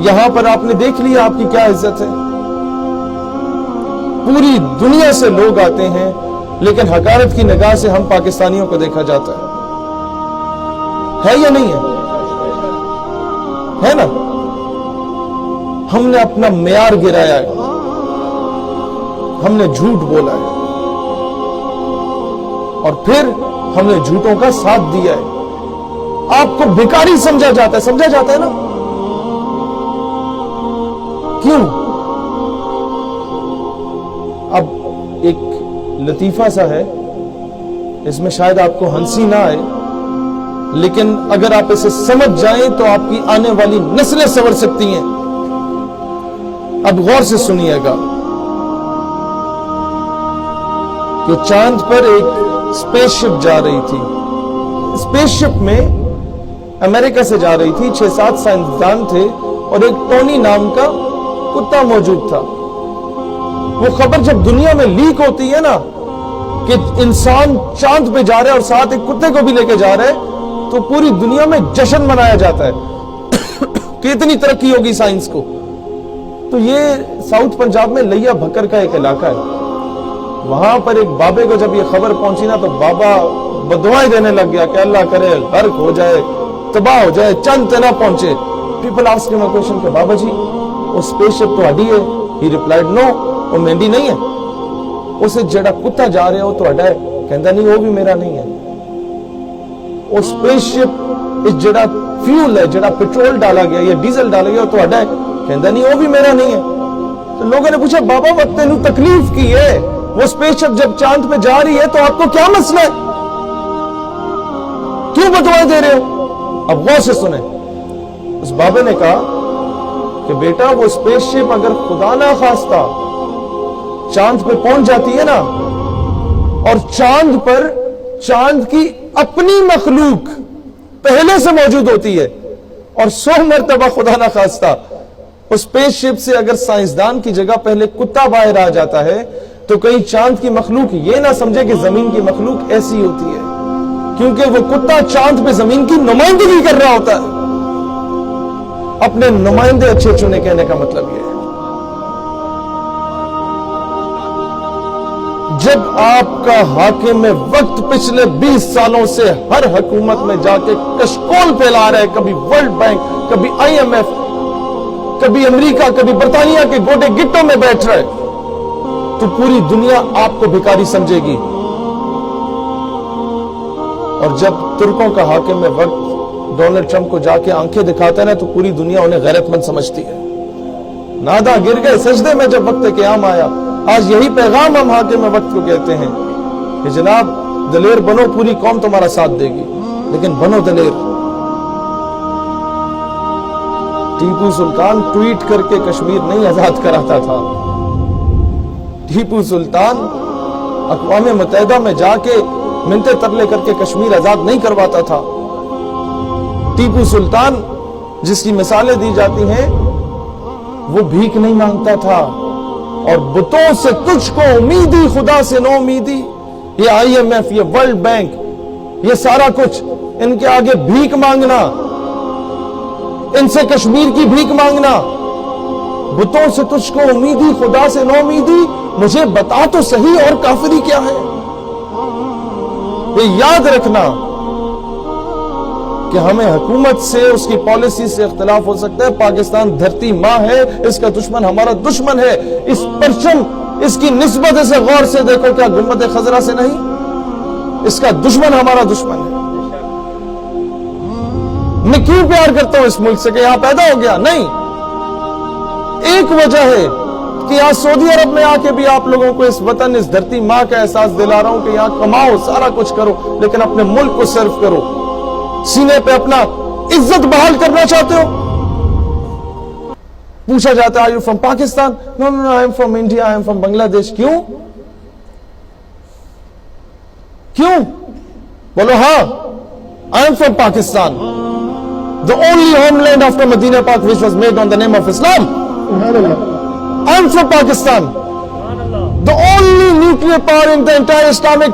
یہاں پر آپ نے دیکھ لیا آپ کی کیا عزت ہے. پوری دنیا سے لوگ آتے ہیں لیکن حقارت کی نگاہ سے ہم پاکستانیوں کو دیکھا جاتا ہے یا نہیں ہے نا؟ ہم نے اپنا معیار گرایا ہے, ہم نے جھوٹ بولا ہے اور پھر ہم نے جھوٹوں کا ساتھ دیا ہے. آپ کو بھکاری سمجھا جاتا ہے نا؟ کیوں؟ اب ایک لطیفہ سا ہے, اس میں شاید آپ کو ہنسی نہ آئے, لیکن اگر آپ اسے سمجھ جائیں تو آپ کی آنے والی نسلیں سنور سکتی ہیں. اب غور سے سنیے گا کہ چاند پر ایک اسپیس شپ جا رہی تھی. اسپیس شپ میں امریکہ سے جا رہی تھی, 6-7 سائنسدان تھے اور ایک ٹونی نام کا کتا موجود تھا. وہ خبر جب دنیا میں لیک ہوتی ہے نا کہ انسان چاند پہ جا رہا ہے اور ساتھ ایک کتے کو بھی لے کے جا رہا ہے, تو پوری دنیا میں جشن منایا جاتا ہے کہ اتنی ترقی ہوگی سائنس کو. تو یہ ساؤتھ پنجاب میں لیا بھکر کا ایک علاقہ ہے. وہاں پر ایک بابے کو جب یہ خبر پہنچی نا تو بابا بدوائیں دینے لگ گیا کہ اللہ کرے غرق ہو جائے, تباہ ہو جائے, چند تک نہ پہنچے. پیپل آسک ہم اے کوسچن کہ بابا جی وہ اسپیس شپ تہاڈی ہے؟ ہی ریپلائڈ نو, وہ میری نہیں ہے. اسے جڑا کتا جا رہا ہے وہ تہاڈا ہے؟ کہندا نہیں, وہ بھی میرا نہیں ہے. وہ اسپیس شپ جڑا فیول ہے, جڑا پیٹرول ڈالا گیا یا ڈیزل ڈالا گیا وہ تہاڈا ہے؟ کہندا نہیں, وہ بھی میرا نہیں ہے. تو لوگوں نے پوچھا بابا وقت تینوں تکلیف کی ہے, وہ اسپیس شپ جب چاند پہ جا رہی ہے تو آپ کو کیا مسئلہ ہے, کیوں بدوائیں دے رہے ہو؟ اب غور سے سنیں. اس بابے نے کہا کہ بیٹا وہ اسپیس شپ اگر خدا نہ خواستہ چاند پہ پہنچ جاتی ہے نا, اور چاند پر چاند کی اپنی مخلوق پہلے سے موجود ہوتی ہے, اور 100 مرتبہ خدا نہ خواستہ اس اسپیس شپ سے اگر سائنسدان کی جگہ پہلے کتا باہر آ جاتا ہے تو کہیں چاند کی مخلوق یہ نہ سمجھے کہ زمین کی مخلوق ایسی ہوتی ہے, کیونکہ وہ کتا چاند پہ زمین کی نمائندگی کر رہا ہوتا ہے. اپنے نمائندے اچھے چنے کہنے کا مطلب یہ ہے. جب آپ کا حاکم وقت پچھلے 20 سالوں سے ہر حکومت میں جا کے کشکول پھیلا رہا ہے, کبھی ورلڈ بینک, کبھی IMF, کبھی امریکہ, کبھی برطانیہ کے گوٹے گٹوں میں بیٹھ رہا ہے, تو پوری دنیا آپ کو بھکاری سمجھے گی. اور جب ترکوں کا حاکم وقت ڈونلڈ ٹرمپ کو جا کے آنکھیں دکھاتا ہے نا تو پوری دنیا انہیں غیرت مند سمجھتی ہے. نادا گر گئے سجدے میں جب وقت قیام آیا. آج یہی پیغام ہم حاکم وقت کو کہتے ہیں کہ جناب دلیر بنو, پوری قوم تمہارا ساتھ دے گی, لیکن بنو دلیر. ٹیپو سلطان ٹویٹ کر کے کشمیر نہیں آزاد کراتا تھا. ٹیپو سلطان اقوام متحدہ میں جا کے منتے ترلے کر کے کشمیر آزاد نہیں کرواتا تھا. ٹیپو سلطان جس کی مثالیں دی جاتی ہیں وہ بھیک نہیں مانگتا تھا, اور بتوں سے تجھ کو امیدی خدا سے نو امیدی. یہ IMF, یہ ورلڈ بینک, یہ سارا کچھ ان کے آگے بھیک مانگنا, ان سے کشمیر کی بھیک مانگنا. بتوں سے تجھ کو امیدی خدا سے نو امیدی, مجھے بتا تو صحیح اور کافری کیا ہے. یہ یاد رکھنا کہ ہمیں حکومت سے, اس کی پالیسی سے اختلاف ہو سکتا ہے. پاکستان دھرتی ماں ہے, اس کا دشمن ہمارا دشمن ہے. اس پرچم, اس کی نسبت سے غور سے دیکھو, کیا گنبد خضرا سے نہیں؟ اس کا دشمن ہمارا دشمن ہے. میں کیوں پیار کرتا ہوں اس ملک سے کہ یہاں پیدا ہو گیا؟ نہیں, ایک وجہ ہے کہ یہاں سعودی عرب میں آ کے بھی آپ لوگوں کو اس وطن, اس دھرتی ماں کا احساس دلا رہا ہوں کہ یہاں کماؤ, سارا کچھ کرو, لیکن اپنے ملک کو سرو کرو. سینے پہ اپنا عزت بحال کرنا چاہتے ہو؟ پوچھا جاتا ہے, are you from Pakistan? No, I am from India, I am from Bangladesh. کیوں؟ بولو ہاں, I am from Pakistan, the only homeland after Medina Pak which was made on the name of Islam. I am from Pakistan, the only nuclear power in the entire Islamic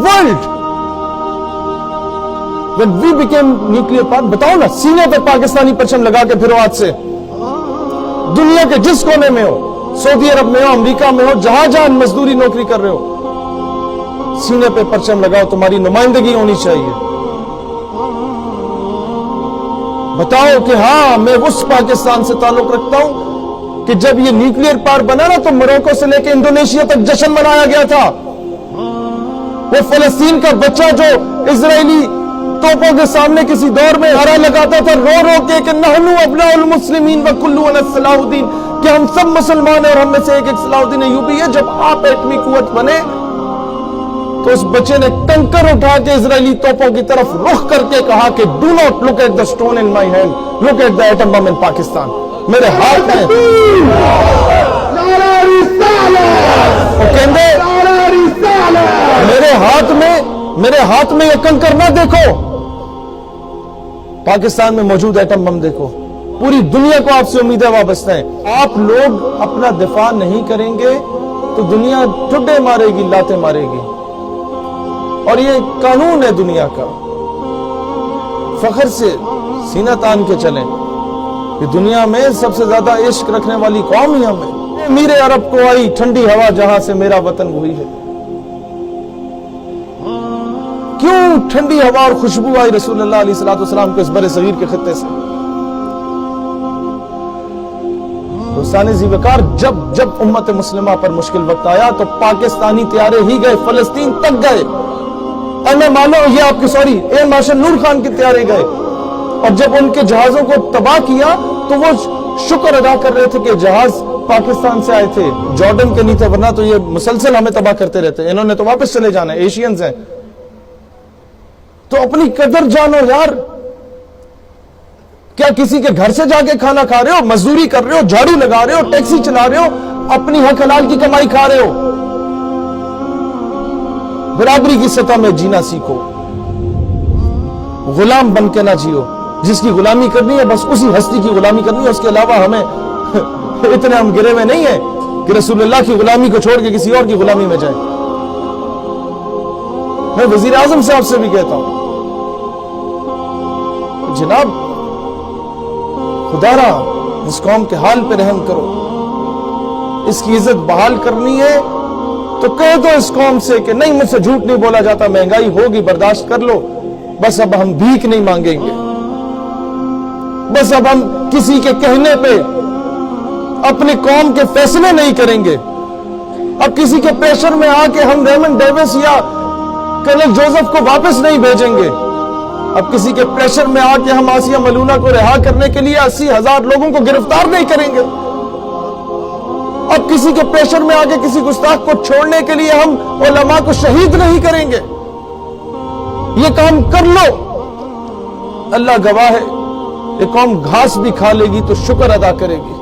world. When we became nuclear power, بتاؤ نا, سینے پہ پاکستانی پرچم لگا کے پھرو ہاتھ سے. دنیا کے جس کونے میں ہو، سعودی عرب میں ہو، امریکہ میں ہو، جہاں جہاں مزدوری نوکری کر رہے ہو، سینے پہ پرچم لگاؤ، تمہاری نمائندگی ہونی چاہیے۔ بتاؤ کہ ہاں میں اس پاکستان سے تعلق رکھتا ہوں کہ جب یہ نیوکلیئر پاور بنا نا تو موروکو سے لے کے انڈونیشیا تک جشن منایا گیا تھا۔ وہ فلسطین کا بچہ جو اسرائیلی توپوں کے سامنے کسی دور میں نعرہ لگاتا تھا رو رو کے کہ نحنو ابناء المسلمین وکلنا صلاح الدین، کہ ہم سب مسلمان ہیں اور ہم میں سے ایک صلاح الدین ایوبی ہے۔ جب آپ ایٹمی قوت بنے تو اس بچے نے کنکر اٹھا کے اسرائیلی توپوں کی طرف رخ کر کے کہا کہ do not look at the stone in my hand, look at the atom bomb in Pakistan. میرے ہاتھ میں میرے ہاتھ میں یہ کنکر نہ دیکھو، پاکستان میں موجود ایٹم بم دیکھو۔ پوری دنیا کو آپ سے امیدیں وابستہ ہیں۔ آپ لوگ اپنا دفاع نہیں کریں گے تو دنیا ٹھڈے مارے گی، لاتیں مارے گی، اور یہ قانون ہے دنیا کا۔ فخر سے سینہ تان کے چلیں کہ دنیا میں سب سے زیادہ عشق رکھنے والی قوم ہی ہم ہے۔ میرے عرب کو آئی ٹھنڈی ہوا جہاں سے میرا وطن وہی ہے۔ کیوں ٹھنڈی ہوا اور خوشبو آئی رسول اللہ علیہ السلام کو اس بر صغیر کے خطے سے؟ دوستان ذی وقار، جب امت مسلمہ پر مشکل وقت آیا تو پاکستانی طیارے ہی گئے، فلسطین تک گئے۔ ایئر مارشل نور خان کے طیارے گئے، اور جب ان کے جہازوں کو تباہ کیا تو وہ شکر ادا کر رہے تھے کہ جہاز پاکستان سے آئے تھے، جارڈن کے نہیں تھے، ورنہ تو یہ مسلسل ہمیں تباہ کرتے رہتے، انہوں نے تو واپس چلے جانا ہے، ایشینز ہیں۔ تو اپنی قدر جانو یار۔ کیا کسی کے گھر سے جا کے کھانا کھا رہے ہو، مزدوری کر رہے ہو، جھاڑو لگا رہے ہو، ٹیکسی چلا رہے ہو، اپنی حق حلال کی کمائی کھا رہے ہو؟ برابری کی سطح میں جینا سیکھو، غلام بن کے نہ جیو۔ جس کی غلامی کرنی ہے بس اسی ہستی کی غلامی کرنی ہے، اس کے علاوہ ہمیں اتنے ہم گرے ہوئے نہیں ہیں کہ رسول اللہ کی غلامی کو چھوڑ کے کسی اور کی غلامی میں جائیں۔ میں وزیر اعظم صاحب سے بھی کہتا ہوں، جناب خدا را اس قوم کے حال پہ رحم کرو، اس کی عزت بحال کرنی ہے تو کہہ دو اس قوم سے کہ نہیں، مجھ سے جھوٹ نہیں بولا جاتا، مہنگائی ہوگی برداشت کر لو، بس اب ہم بھیک نہیں مانگیں گے، بس اب ہم کسی کے کہنے پہ اپنی قوم کے فیصلے نہیں کریں گے، اب کسی کے پریشر میں آ کے ہم ریمن ڈیوس یا کرنل جوزف کو واپس نہیں بھیجیں گے، اب کسی کے پریشر میں آ کے ہم آسیہ ملونہ کو رہا کرنے کے لیے 80,000 لوگوں کو گرفتار نہیں کریں گے، اب کسی کے پریشر میں آ کے کسی گستاخ کو چھوڑنے کے لیے ہم علماء کو شہید نہیں کریں گے۔ یہ کام کر لو، اللہ گواہ ہے، یہ قوم گھاس بھی کھا لے گی تو شکر ادا کرے گی۔